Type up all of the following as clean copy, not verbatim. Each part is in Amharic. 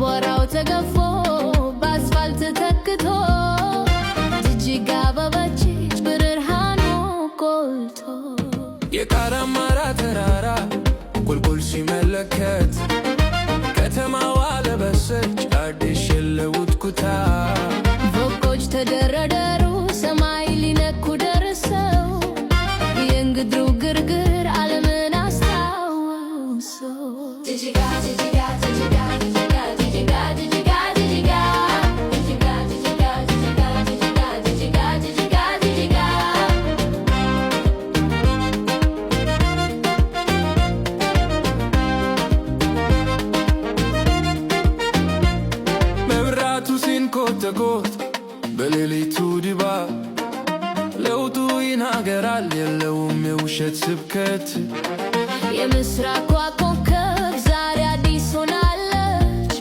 አቧራው ተገፎ በአስፋልት ተክቶ ጅጅጋ አበበችሽ ብርሃኑ ጎልቶ የካራማራ ተራራ ቁልቁል ሲመለከት ከተማዋ ለበሰች አዲስ የለውጥ ኩታ ፎቆች ተደረደሩ ሰማይ ሊነኩ ደርሰው የእንግድሩ ግርግር ዓለምን አስታወሰው። ጅጅጋ ጅጅጋ ጅጅጋ ጅጅጋ ጅጅጋ ጅጅጋ ጅጅጋ ጅጅጋ ጅጅጋ ጅጅጋ ጅጅጋ ጅጅጋ ጅጅጋ መብራቱ ሲንኮተኮት በሌሊቱ ድባብ ለውጡ ይናገራል የለውም የውሸት ስብከት። የምስራቋ ኮከብ ዛሬ አዲስ ሆናለች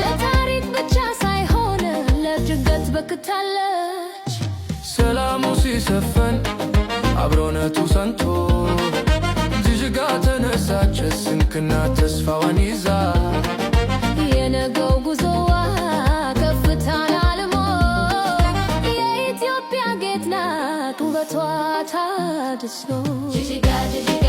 ለታሪክ ብቻ ሳይሆን ለእድገት በክታለች። ሰላሙ ሲሰፈን አብሮነቱ ሰንቶ ጅጅጋ ተነሳች ስንክና ተስፋዋን ይዛ የነገው ጉዞዋ ከፍታን አልሞ የኢትዮጵያ ጌጥ ናት ውበቷ ታድሶ። ጅጅጋ ጅጅጋ